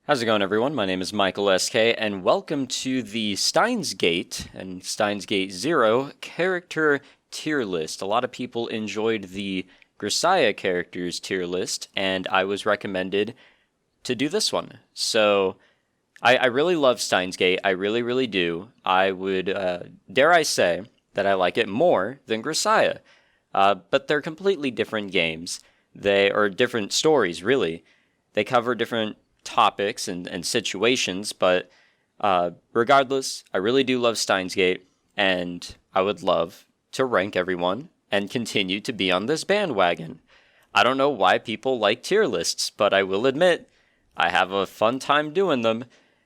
How's it going, everyone? My name is Michael SK, and welcome to the Steins Gate and Steins Gate Zero character tier list. A lot of people enjoyed the Grisaya characters tier list, and I was recommended to do this one. So, I really love Steins Gate. I really, really do. I would, dare I say, that I like it more than Grisaya. But they're completely different games. They are different stories, really. They cover different topics and situations, but regardless, I really do love Steins Gate, and I would love to rank everyone and continue to be on this bandwagon. I don't know why people like tier lists, but I will admit I have a fun time doing them,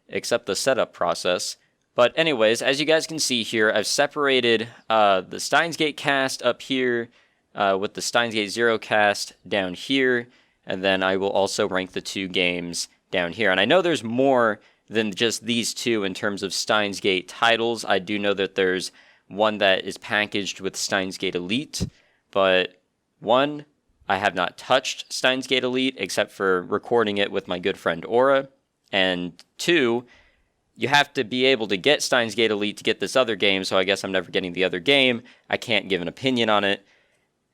except the setup process. But anyways, as you guys can see here, I've separated the Steins Gate cast up here with the Steins Gate Zero cast down here, and then I will also rank the two games down here. And I know there's more than just these two in terms of Steins Gate titles. I do know that there's one that is packaged with Steins Gate Elite, but one, I have not touched Steins Gate Elite except for recording it with my good friend Aura, and two, you have to be able to get Steins Gate Elite to get this other game, so I guess I'm never getting the other game. I can't give an opinion on it.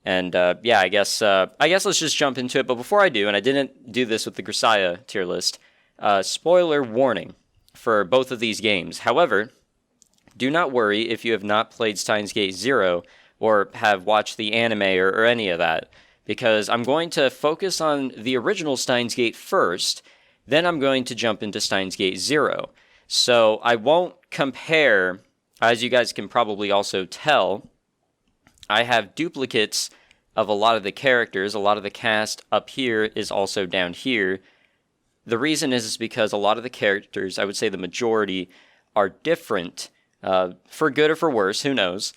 And yeah, I guess let's just jump into it. But before I do, and I didn't do this with the Grisaya tier list, spoiler warning for both of these games. However, do not worry if you have not played Steins Gate Zero or have watched the anime or any of that, because I'm going to focus on the original Steins Gate first, then I'm going to jump into Steins Gate Zero. So I won't compare, as you guys can probably also tell, I have duplicates of a lot of the characters. A lot of the cast up here is also down here. The reason is because a lot of the characters, I would say the majority, are different, for good or for worse, who knows.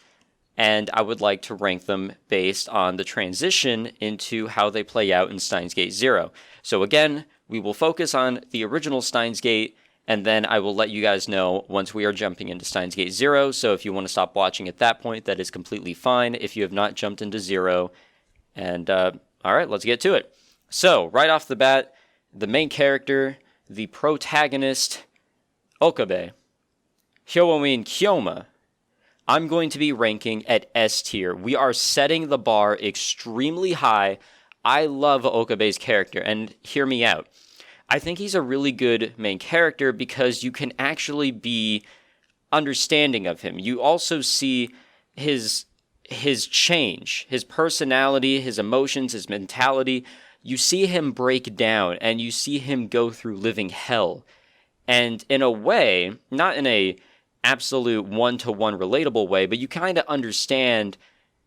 And I would like to rank them based on the transition into how they play out in Steins Gate Zero. So again, we will focus on the original Steins Gate, and then I will let you guys know once we are jumping into Steins Gate Zero. So if you want to stop watching at that point, that is completely fine if you have not jumped into Zero. And all right, let's get to it. So right off the bat, the main character, the protagonist, Okabe, Hyomin Kyoma, I'm going to be ranking at S tier. We are setting the bar extremely high. I love Okabe's character, and hear me out. I think he's a really good main character because you can actually be understanding of him. You also see his change, his personality, his emotions, his mentality. You see him break down and you see him go through living hell. And in a way, not in a absolute one-to-one relatable way, but you kind of understand,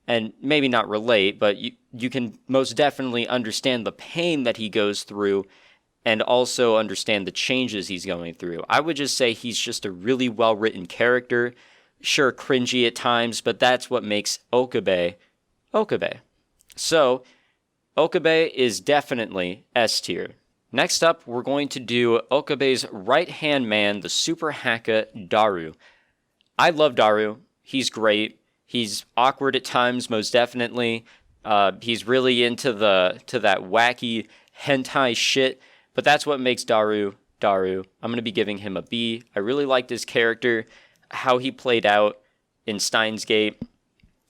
and maybe not relate, but you can most definitely understand the pain that he goes through and also understand the changes he's going through. I would just say he's just a really well-written character. Sure, cringy at times, but that's what makes Okabe, Okabe. So, Okabe is definitely S tier. Next up, we're going to do Okabe's right-hand man, the Super Haka Daru. I love Daru. He's great. He's awkward at times, most definitely. He's really into that wacky hentai shit. But that's what makes Daru, Daru. I'm going to be giving him a B. I really liked his character, how he played out in Steins Gate,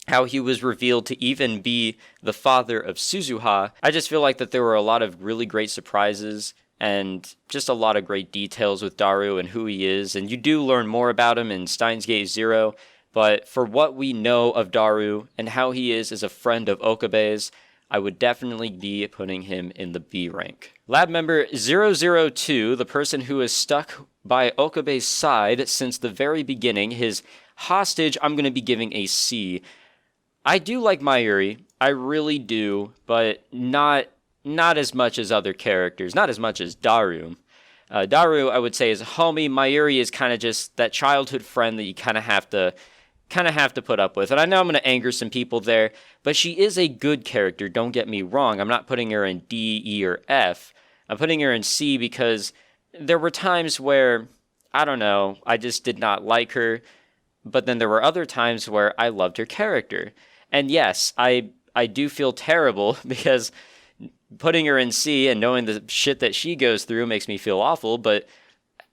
how he was revealed to even be the father of Suzuha. I just feel like that there were a lot of really great surprises and just a lot of great details with Daru and who he is. And you do learn more about him in Steins Gate Zero. But for what we know of Daru and how he is as a friend of Okabe's, I would definitely be putting him in the B rank. Lab member 002, the person who is stuck by Okabe's side since the very beginning, his hostage, I'm going to be giving a C. I do like Mayuri, I really do, but not as much as other characters, not as much as Daru. Daru, I would say, is a homie. Mayuri is kind of just that childhood friend that you kind of have to put up with. And I know I'm going to anger some people there, but she is a good character, don't get me wrong. I'm not putting her in D, E, or F. I'm putting her in C because there were times where, I don't know, I just did not like her, but then there were other times where I loved her character. And yes, I do feel terrible because putting her in C and knowing the shit that she goes through makes me feel awful, but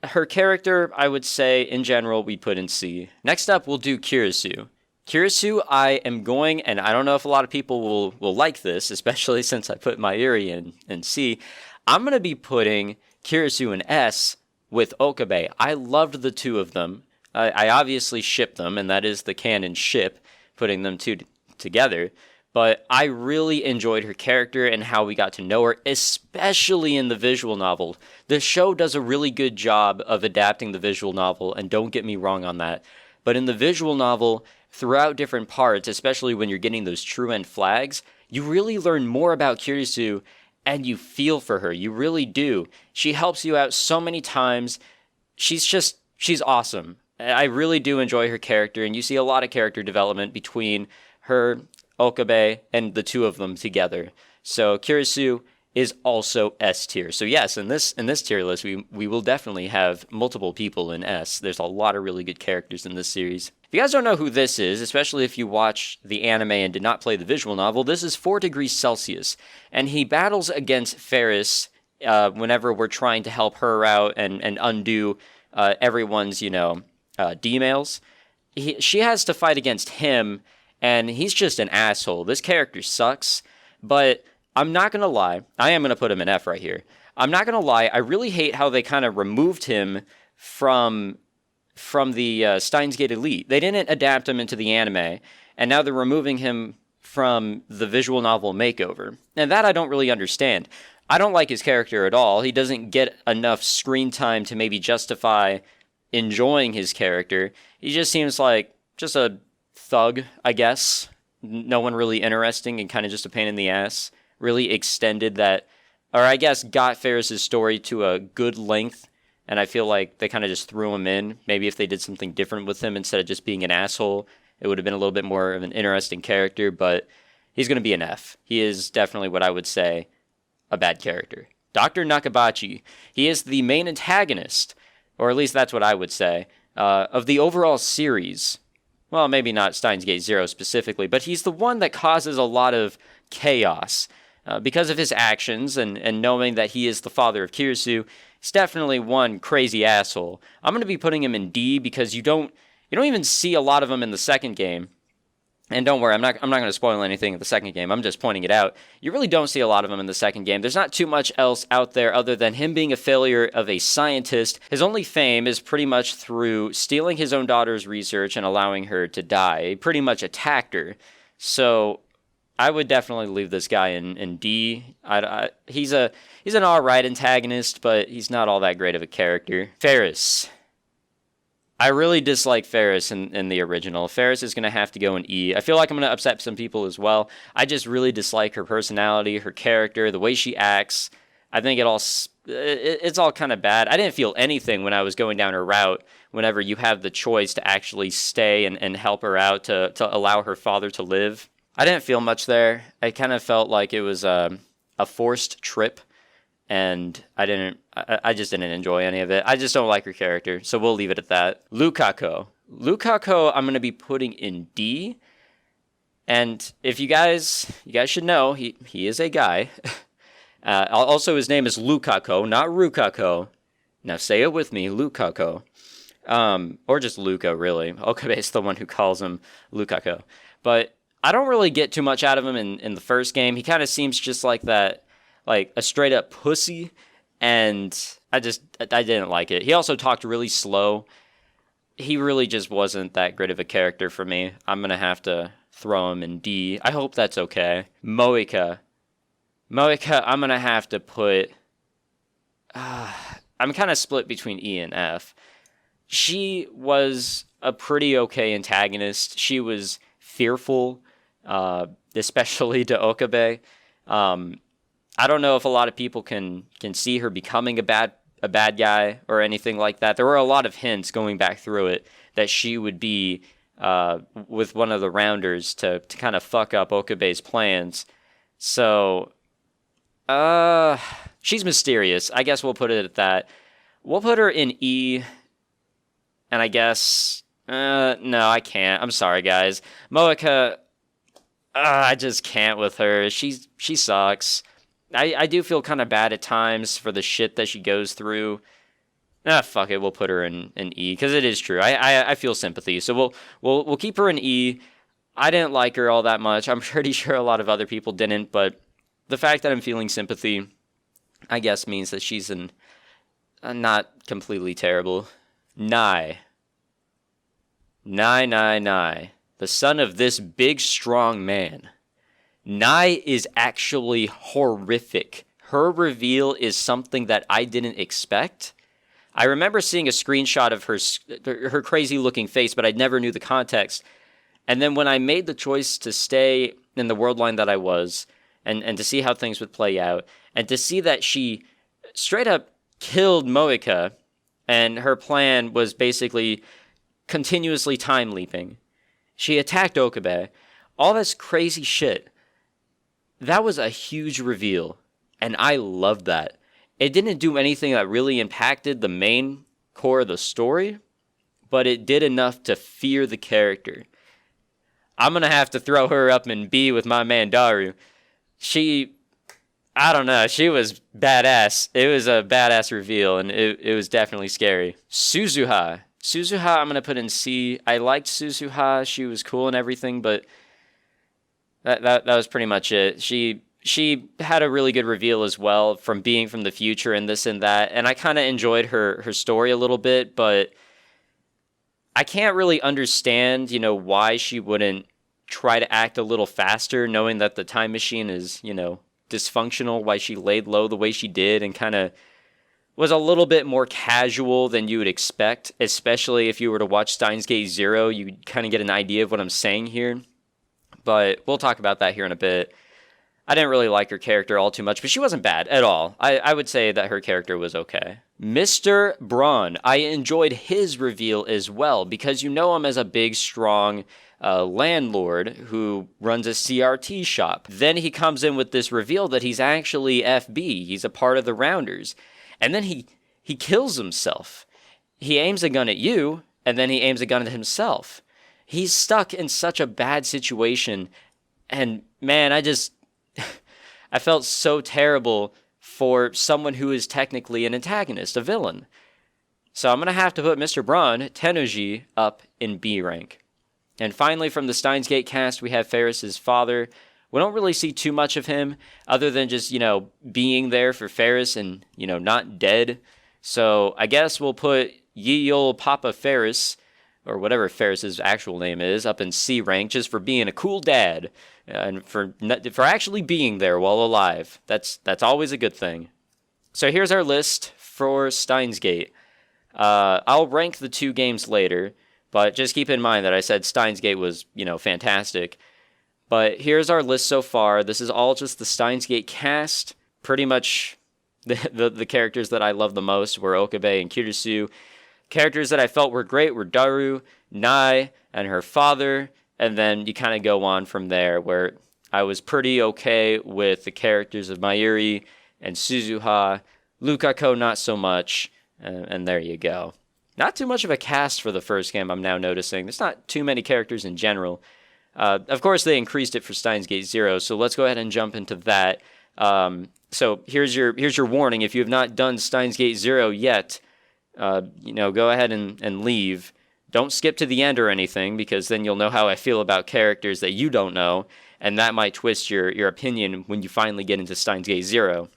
her character, I would say, in general, we put in C. Next up, we'll do Kirisu. Kirisu, I am going, and I don't know if a lot of people will like this, especially since I put Mayuri in C. I'm going to be putting Kirisu in S with Okabe. I loved the two of them. I obviously ship them, and that is the canon ship, putting them two together. But I really enjoyed her character and how we got to know her, especially in the visual novel. The show does a really good job of adapting the visual novel, and don't get me wrong on that. But in the visual novel, throughout different parts, especially when you're getting those true end flags, you really learn more about Kirisu, and you feel for her. You really do. She helps you out so many times. She's awesome. I really do enjoy her character, and you see a lot of character development between her, Okabe, and the two of them together. So Kirisu is also S tier. So yes, in this tier list, we will definitely have multiple people in S. There's a lot of really good characters in this series. If you guys don't know who this is, especially if you watch the anime and did not play the visual novel, this is 4 degrees Celsius, and he battles against Ferris whenever we're trying to help her out and undo everyone's, D-mails. She has to fight against him, and he's just an asshole. This character sucks, but I'm not going to lie. I am going to put him in F right here. I'm not going to lie. I really hate how they kind of removed him from the Steins Gate Elite. They didn't adapt him into the anime, and now they're removing him from the visual novel makeover. And that I don't really understand. I don't like his character at all. He doesn't get enough screen time to maybe justify enjoying his character. He just seems like just a thug, I guess. No one really interesting and kind of just a pain in the ass. Really extended that, or I guess got Ferris's story to a good length, and I feel like they kind of just threw him in. Maybe if they did something different with him instead of just being an asshole, it would have been a little bit more of an interesting character, but he's going to be an F. He is definitely what I would say a bad character. Dr. Nakabachi, he is the main antagonist, or at least that's what I would say, of the overall series. Well, maybe not Steins Gate Zero specifically, but he's the one that causes a lot of chaos. Because of his actions and knowing that he is the father of Kirisu, he's definitely one crazy asshole. I'm going to be putting him in D because you don't even see a lot of him in the second game. And don't worry, I'm not going to spoil anything in the second game. I'm just pointing it out. You really don't see a lot of him in the second game. There's not too much else out there other than him being a failure of a scientist. His only fame is pretty much through stealing his own daughter's research and allowing her to die. He pretty much attacked her. So I would definitely leave this guy in D. He's an alright antagonist, but he's not all that great of a character. Ferris. I really dislike Ferris in the original. Ferris is going to have to go in E. I feel like I'm going to upset some people as well. I just really dislike her personality, her character, the way she acts. I think it's all kind of bad. I didn't feel anything when I was going down her route whenever you have the choice to actually stay and help her out to allow her father to live. I didn't feel much there. I kind of felt like it was a forced trip, and I just didn't enjoy any of it. I just don't like her character, so we'll leave it at that. Lukako, I'm going to be putting in D, and if you guys should know, he is a guy. Also, his name is Lukako, not Rukako. Now say it with me, Lukako. Or just Luka, really. Okabe is the one who calls him Lukako. But I don't really get too much out of him in the first game. He kind of seems just like that, like a straight up pussy, and I didn't like it. He also talked really slow. He really just wasn't that great of a character for me. I'm going to have to throw him in D. I hope that's okay. Moika, I'm going to have to put... I'm kind of split between E and F. She was a pretty okay antagonist. She was fearful, especially to Okabe. I don't know if a lot of people can see her becoming a bad guy or anything like that. There were a lot of hints going back through it that she would be with one of the rounders to kind of fuck up Okabe's plans. So, she's mysterious. I guess we'll put it at that. We'll put her in E, and I guess... no, I can't. I'm sorry, guys. Moika, I just can't with her. She sucks. I do feel kind of bad at times for the shit that she goes through. Fuck it, we'll put her in E, because it is true. I feel sympathy, so we'll keep her in E. I didn't like her all that much. I'm pretty sure a lot of other people didn't, but the fact that I'm feeling sympathy, I guess, means that she's not completely terrible. Nye. Nye. The son of this big, strong man. Nye is actually horrific. Her reveal is something that I didn't expect. I remember seeing a screenshot of her crazy-looking face, but I never knew the context. And then when I made the choice to stay in the world line that I was, and to see how things would play out, and to see that she straight up killed Moika, and her plan was basically continuously time leaping. She attacked Okabe. All this crazy shit. That was a huge reveal, and I loved that. It didn't do anything that really impacted the main core of the story, but it did enough to fear the character. I'm going to have to throw her up in B with my man Daru. I don't know, she was badass. It was a badass reveal, and it was definitely scary. Suzuha, I'm going to put in C. I liked Suzuha. She was cool and everything, but that was pretty much it. She had a really good reveal as well, from being from the future and this and that, and I kind of enjoyed her story a little bit, but I can't really understand, why she wouldn't try to act a little faster, knowing that the time machine is, dysfunctional, why she laid low the way she did and kind of was a little bit more casual than you would expect, especially if you were to watch Steins Gate Zero. You kind of get an idea of what I'm saying here, but we'll talk about that here in a bit. I didn't really like her character all too much, but she wasn't bad at all. I would say that her character was okay. Mr. Braun, I enjoyed his reveal as well, because you know him as a big, strong landlord who runs a CRT shop. Then he comes in with this reveal that he's actually FB. He's a part of the Rounders. And then he kills himself. He aims a gun at you, and then he aims a gun at himself. He's stuck in such a bad situation, and man, I felt so terrible for someone who is technically an antagonist, a villain. So I'm going to have to put Mr. Braun, Tennoji, up in B rank. And finally, from the Steins Gate cast, we have Ferris' father. We don't really see too much of him, other than just, being there for Ferris and, not dead. So I guess we'll put ye old Papa Ferris, or whatever Ferris' actual name is, up in C rank, just for being a cool dad. And for actually being there while alive. That's always a good thing. So here's our list for Steins Gate. I'll rank the two games later, but just keep in mind that I said Steins Gate was, fantastic. But here's our list so far. This is all just the Steins Gate cast. Pretty much the characters that I love the most were Okabe and Kirisu. Characters that I felt were great were Daru, Nai, and her father. And then you kind of go on from there, where I was pretty okay with the characters of Mayuri and Suzuha. Lukako, not so much. And there you go. Not too much of a cast for the first game, I'm now noticing. There's not too many characters in general. Of course, they increased it for Steins Gate Zero, so let's go ahead and jump into that. So here's your warning. If you have not done Steins Gate Zero yet, go ahead and leave. Don't skip to the end or anything, because then you'll know how I feel about characters that you don't know, and that might twist your opinion when you finally get into Steins Gate Zero,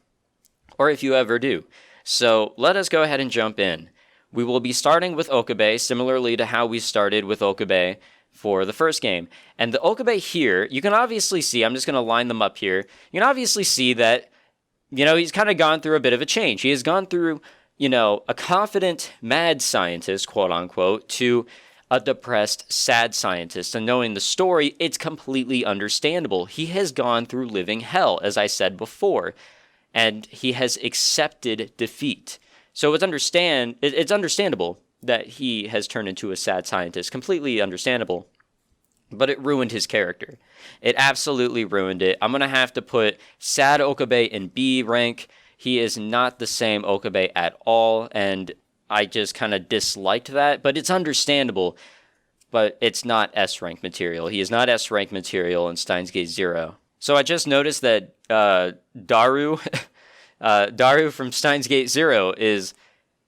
or if you ever do. So let us go ahead and jump in. We will be starting with Okabe, similarly to how we started with Okabe for the first game. And the Okabe here, you can obviously see, I'm just going to line them up here, you can obviously see that, he's kind of gone through a bit of a change. He has gone through a confident, mad scientist, quote unquote, to a depressed, sad scientist. And knowing the story, it's completely understandable. He has gone through living hell, as I said before, and he has accepted defeat. So it's understandable that he has turned into a sad scientist. Completely understandable. But it ruined his character. It absolutely ruined it. I'm going to have to put sad Okabe in B rank. He is not the same Okabe at all, and I just kind of disliked that, but it's understandable, but it's not S-rank material. He is not S-rank material in Steins Gate Zero. So I just noticed that Daru, Daru from Steins Gate Zero is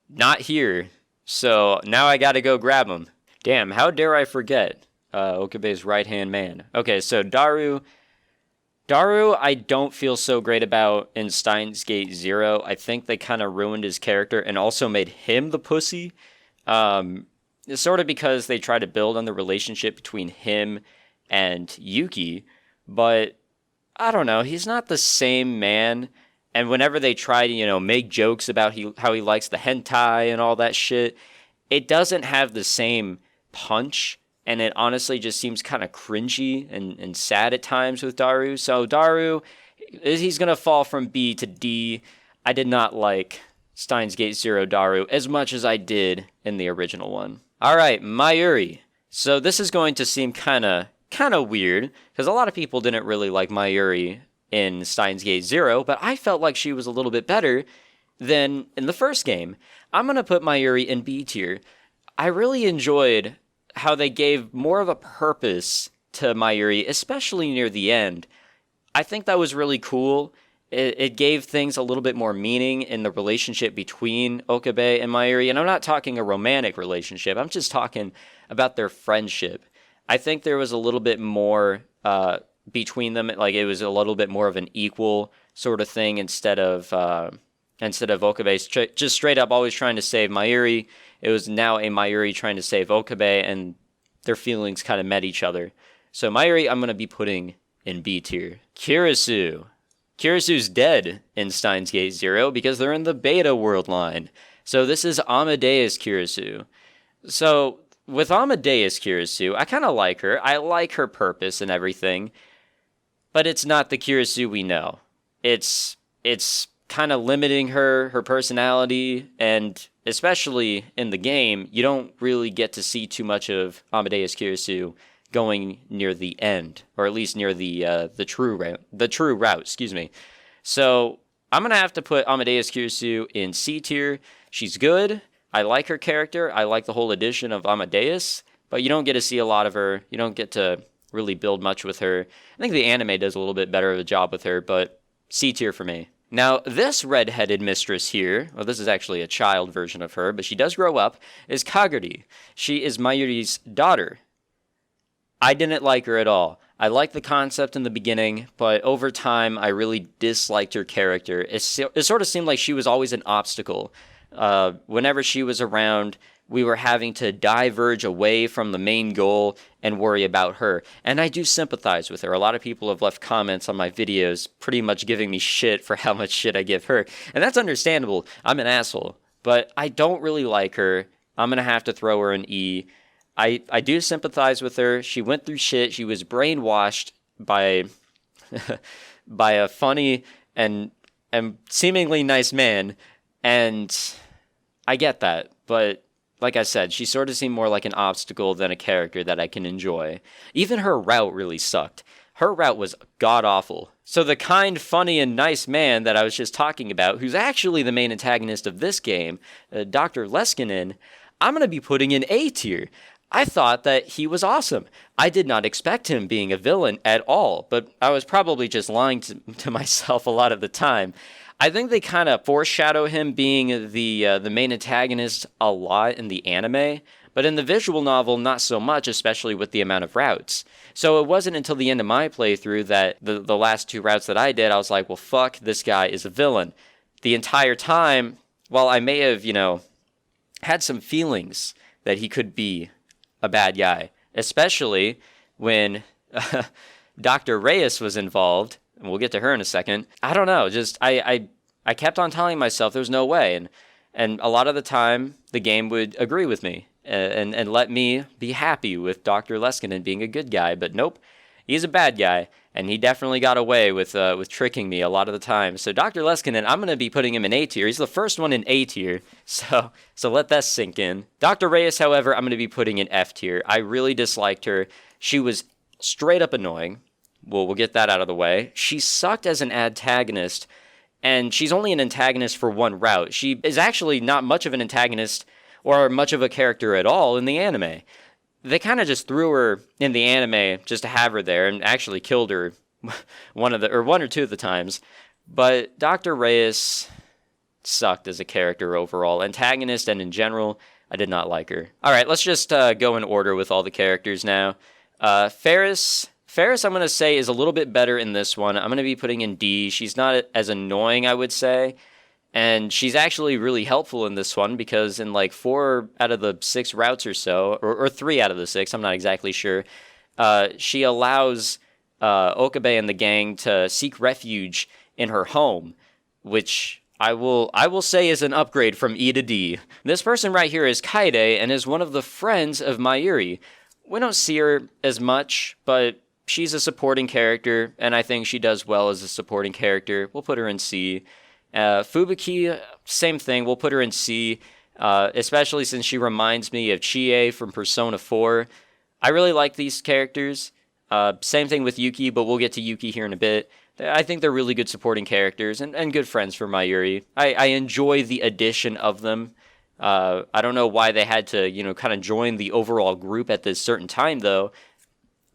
not here. So now I gotta go grab him. Damn, how dare I forget? Okabe's right-hand man. Okay, so Daru, I don't feel so great about in Steins Gate Zero. I think they kind of ruined his character and also made him the pussy. Sort of because they try to build on the relationship between him and Yuki, but I don't know, he's not the same man. And whenever they try to, make jokes about how he likes the hentai and all that shit, it doesn't have the same punch. And it honestly just seems kind of cringy and sad at times with Daru. So Daru, he's going to fall from B to D. I did not like Steins Gate Zero Daru as much as I did in the original one. All right, Mayuri. So this is going to seem kind of weird, because a lot of people didn't really like Mayuri in Steins Gate Zero, but I felt like she was a little bit better than in the first game. I'm going to put Mayuri in B tier. I really enjoyed how they gave more of a purpose to Mayuri, especially near the end. I think that was really cool. It gave things a little bit more meaning in the relationship between Okabe and Mayuri. And I'm not talking a romantic relationship. I'm just talking about their friendship. I think there was a little bit more between them. Like, it was a little bit more of an equal sort of thing instead of Okabe just straight up always trying to save Mayuri. It was now a Mayuri trying to save Okabe, and their feelings kind of met each other. So Mayuri, I'm going to be putting in B tier. Kirisu's dead in Steins Gate Zero because they're in the beta world line. So this is Amadeus Kirisu. So with Amadeus Kirisu, I kind of like her. I like her purpose and everything. But it's not the Kirisu we know. It's kind of limiting her personality, and especially in the game, you don't really get to see too much of Amadeus Kirisu going near the end, or at least near the true route. Excuse me. So I'm gonna have to put Amadeus Kirisu in C tier. She's good. I like her character. I like the whole edition of Amadeus, but you don't get to see a lot of her. You don't get to really build much with her. I think the anime does a little bit better of a job with her, but C tier for me. Now, this red-headed mistress here, well, this is actually a child version of her, but she does grow up, is Kagura. She is Mayuri's daughter. I didn't like her at all. I liked the concept in the beginning, but over time, I really disliked her character. It sort of seemed like she was always an obstacle. Whenever she was around, we were having to diverge away from the main goal and worry about her. And I do sympathize with her. A lot of people have left comments on my videos pretty much giving me shit for how much shit I give her. And that's understandable. I'm an asshole. But I don't really like her. I'm going to have to throw her an E. I do sympathize with her. She went through shit. She was brainwashed by by a funny and seemingly nice man. And I get that. But like I said, she sort of seemed more like an obstacle than a character that I can enjoy. Even her route really sucked. Her route was god-awful. So the kind, funny, and nice man that I was just talking about, who's actually the main antagonist of this game, Dr. Leskinen, I'm going to be putting in A tier. I thought that he was awesome. I did not expect him being a villain at all, but I was probably just lying to myself a lot of the time. I think they kind of foreshadow him being the main antagonist a lot in the anime, but in the visual novel, not so much, especially with the amount of routes. So it wasn't until the end of my playthrough that the last two routes that I did, I was like, well, fuck, this guy is a villain. The entire time, while I may have, had some feelings that he could be a bad guy, especially when Dr. Reyes was involved, and we'll get to her in a second. I don't know, just I kept on telling myself there's no way, and a lot of the time the game would agree with me and let me be happy with Dr. Leskinen being a good guy, but nope, he's a bad guy, and he definitely got away with tricking me a lot of the time. So Dr. Leskinen, I'm going to be putting him in A tier. He's the first one in A tier, so let that sink in. Dr. Reyes, however, I'm going to be putting in F tier. I really disliked her. She was straight up annoying. We'll get that out of the way. She sucked as an antagonist, and she's only an antagonist for one route. She is actually not much of an antagonist or much of a character at all in the anime. They kind of just threw her in the anime just to have her there, and actually killed her one or two of the times. But Dr. Reyes sucked as a character overall. Antagonist and in general, I did not like her. All right, let's just go in order with all the characters now. Ferris, I'm going to say, is a little bit better in this one. I'm going to be putting in D. She's not as annoying, I would say. And she's actually really helpful in this one because in like 4 out of the 6 routes or so, or 3 out of the 6, I'm not exactly sure, she allows Okabe and the gang to seek refuge in her home, which I will say is an upgrade from E to D. This person right here is Kaede and is one of the friends of Mayuri. We don't see her as much, but she's a supporting character, and I think she does well as a supporting character. We'll put her in C. Fubuki, same thing. We'll put her in C, especially since she reminds me of Chie from Persona 4. I really like these characters. Same thing with Yuki, but we'll get to Yuki here in a bit. I think they're really good supporting characters and good friends for Mayuri. I enjoy the addition of them. I don't know why they had to, kind of join the overall group at this certain time, though.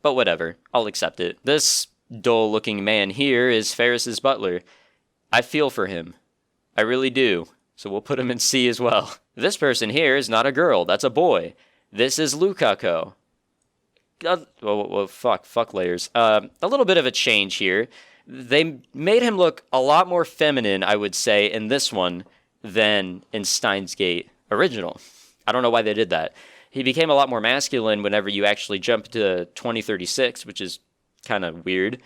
But whatever. I'll accept it. This dull-looking man here is Ferris's butler. I feel for him. I really do. So we'll put him in C as well. This person here is not a girl. That's a boy. This is Lukako. Fuck layers. A little bit of a change here. They made him look a lot more feminine, I would say, in this one than in Steins Gate original. I don't know why they did that. He became a lot more masculine whenever you actually jump to 2036, which is kind of weird.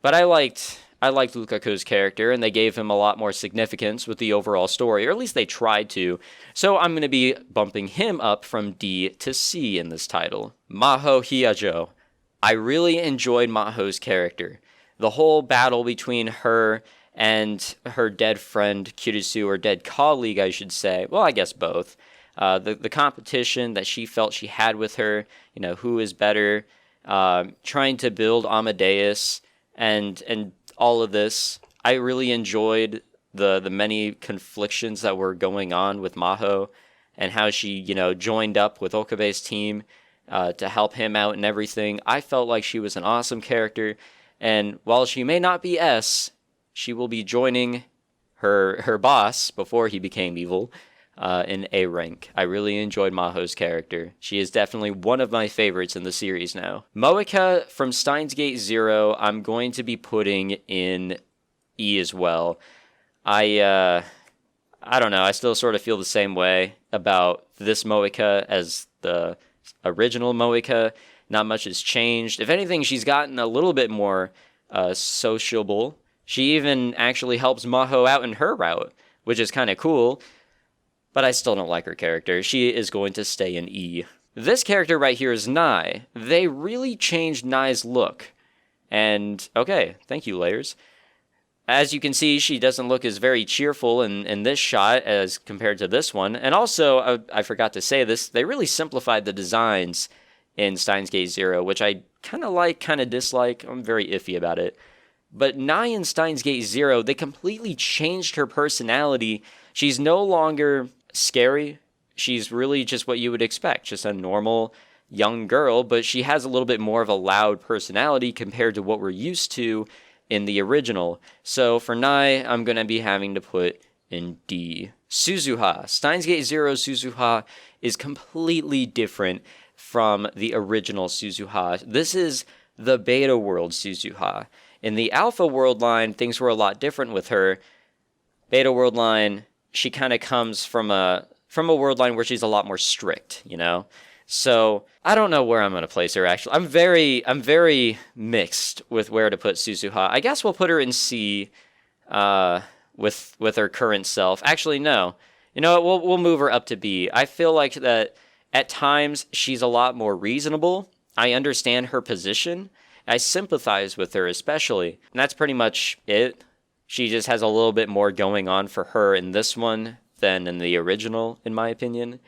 But I liked Lukaku's character, and they gave him a lot more significance with the overall story, or at least they tried to. So I'm going to be bumping him up from D to C in this title. Maho Hyajo. I really enjoyed Maho's character. The whole battle between her and her dead friend Kirisu, or dead colleague, I should say. Well, I guess both. The competition that she felt she had with her, who is better, trying to build Amadeus, and all of this. I really enjoyed the many conflictions that were going on with Maho, and how she, joined up with Okabe's team to help him out and everything. I felt like she was an awesome character, and while she may not be S, she will be joining her boss before he became evil in A rank. I really enjoyed Maho's character. She is definitely one of my favorites in the series now. Moeka from Steins Gate 0, I'm going to be putting in E as well. I don't know, I still sort of feel the same way about this Moeka as the original Moeka. Not much has changed. If anything, she's gotten a little bit more sociable. She even actually helps Maho out in her route, which is kind of cool. But I still don't like her character. She is going to stay in E. This character right here is Nai. They really changed Nai's look. And, okay, thank you, Layers. As you can see, she doesn't look as very cheerful in this shot as compared to this one. And also, I forgot to say this, they really simplified the designs in Steins Gate 0, which I kind of like, kind of dislike. I'm very iffy about it. But Nai in Steins Gate 0, they completely changed her personality. She's no longer scary. She's really just what you would expect, just a normal young girl, but she has a little bit more of a loud personality compared to what we're used to in the original. So for Nai, I'm going to be having to put in D. Suzuha. Steins Gate 0 Suzuha is completely different from the original Suzuha. This is the beta world Suzuha. In the alpha world line, things were a lot different with her. Beta world line, she kind of comes from a world line where she's a lot more strict, So I don't know where I'm going to place her, actually. I'm very mixed with where to put Suzuha. I guess we'll put her in C with her current self. Actually, no. You know what? We'll move her up to B. I feel like that at times she's a lot more reasonable. I understand her position. I sympathize with her especially. And that's pretty much it. She just has a little bit more going on for her in this one than in the original, in my opinion.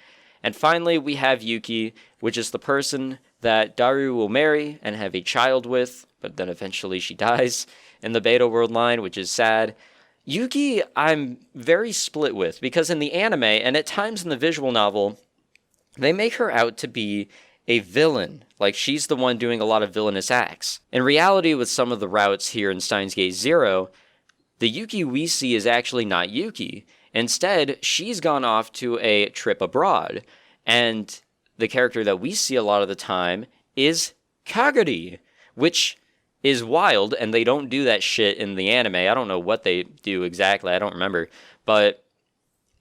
And finally, we have Yuki, which is the person that Daru will marry and have a child with, but then eventually she dies in the beta world line, which is sad. Yuki, I'm very split with, because in the anime, and at times in the visual novel, they make her out to be a villain. Like, she's the one doing a lot of villainous acts. In reality, with some of the routes here in Steins Gate Zero, the Yuki we see is actually not Yuki. Instead, she's gone off to a trip abroad. And the character that we see a lot of the time is Kagura, which is wild, and they don't do that shit in the anime. I don't know what they do exactly, I don't remember. But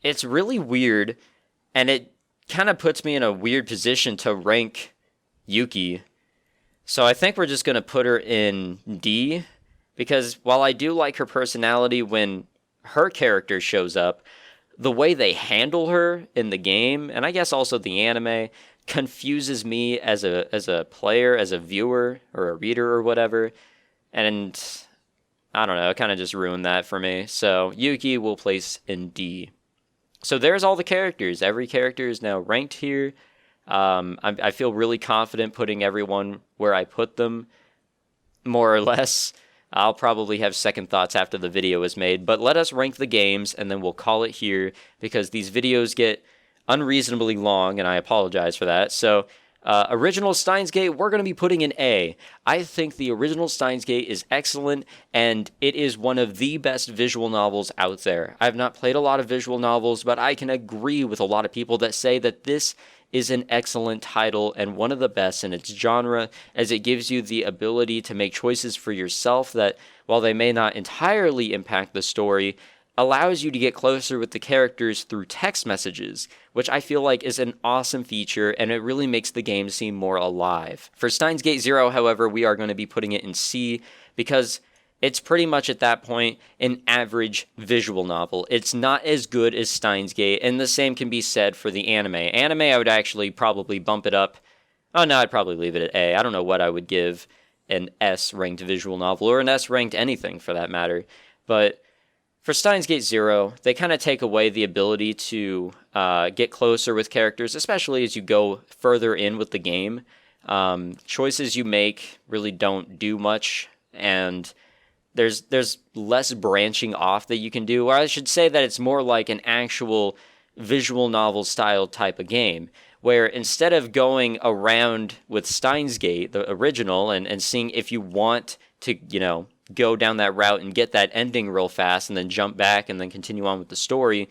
it's really weird, and it kind of puts me in a weird position to rank Yuki. So I think we're just going to put her in D, because while I do like her personality when her character shows up, the way they handle her in the game, and I guess also the anime, confuses me as a player, as a viewer, or a reader, or whatever. And I don't know, it kind of just ruined that for me. So Yuki will place in D. So there's all the characters. Every character is now ranked here. I feel really confident putting everyone where I put them, more or less. I'll probably have second thoughts after the video is made, but let us rank the games, and then we'll call it here, because these videos get unreasonably long, and I apologize for that. So, original Steins Gate, we're going to be putting in A. I think the original Steins Gate is excellent, and it is one of the best visual novels out there. I've not played a lot of visual novels, but I can agree with a lot of people that say that this is an excellent title and one of the best in its genre, as it gives you the ability to make choices for yourself that, while they may not entirely impact the story, allows you to get closer with the characters through text messages, which I feel like is an awesome feature, and it really makes the game seem more alive. For Steins Gate Zero, however, we are going to be putting it in C, because it's pretty much at that point an average visual novel. It's not as good as Steins Gate, and the same can be said for the anime. Anime, I would actually probably bump it up. Oh no, I'd probably leave it at A. I don't know what I would give an S-ranked visual novel, or an S-ranked anything for that matter. But for Steins Gate Zero, they kind of take away the ability to get closer with characters, especially as you go further in with the game. Choices you make really don't do much, and there's less branching off that you can do, or I should say that it's more like an actual visual novel style type of game, where instead of going around with Steins Gate, the original, and seeing if you want to, go down that route and get that ending real fast and then jump back and then continue on with the story,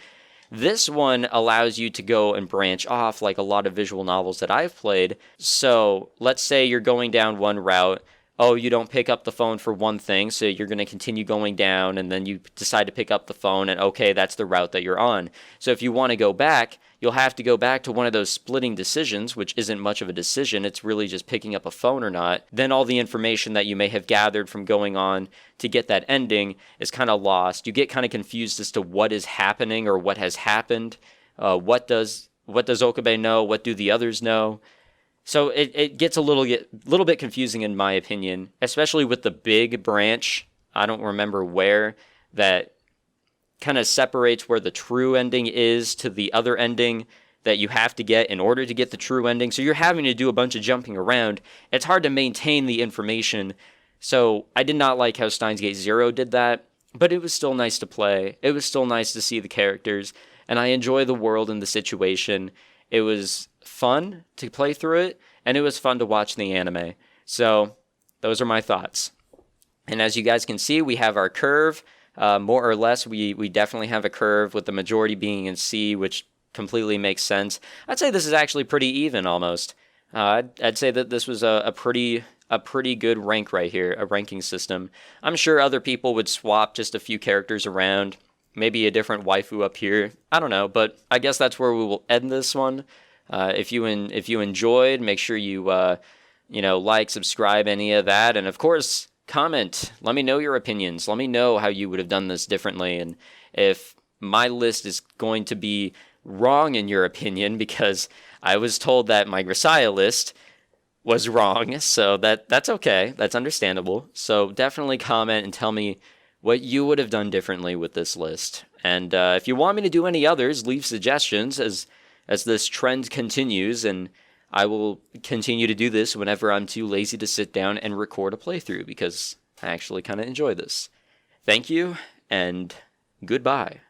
this one allows you to go and branch off like a lot of visual novels that I've played. So let's say you're going down one route. Oh, you don't pick up the phone for one thing, so you're going to continue going down, and then you decide to pick up the phone, and okay, that's the route that you're on. So if you want to go back, you'll have to go back to one of those splitting decisions, which isn't much of a decision. It's really just picking up a phone or not. Then all the information that you may have gathered from going on to get that ending is kind of lost. You get kind of confused as to what is happening or what has happened. What does Okabe know? What do the others know? So it gets a little bit confusing in my opinion, especially with the big branch. I don't remember where, that kind of separates where the true ending is to the other ending that you have to get in order to get the true ending. So you're having to do a bunch of jumping around. It's hard to maintain the information. So I did not like how Steins Gate Zero did that, but it was still nice to play. It was still nice to see the characters, and I enjoy the world and the situation. It was fun to play through it, and it was fun to watch the anime. So those are my thoughts. And as you guys can see, we have our curve. More or less, we definitely have a curve, with the majority being in C, which completely makes sense. I'd say this is actually pretty even, almost. I'd say that this was a pretty good rank right here, a ranking system. I'm sure other people would swap just a few characters around, maybe a different waifu up here. I don't know, but I guess that's where we will end this one. If you enjoyed, make sure you like, subscribe, any of that, and of course, comment. Let me know your opinions. Let me know how you would have done this differently, and if my list is going to be wrong in your opinion, because I was told that my Grisaya list was wrong, so that's okay. That's understandable. So definitely comment and tell me what you would have done differently with this list. And if you want me to do any others, leave suggestions as this trend continues, and I will continue to do this whenever I'm too lazy to sit down and record a playthrough, because I actually kind of enjoy this. Thank you, and goodbye.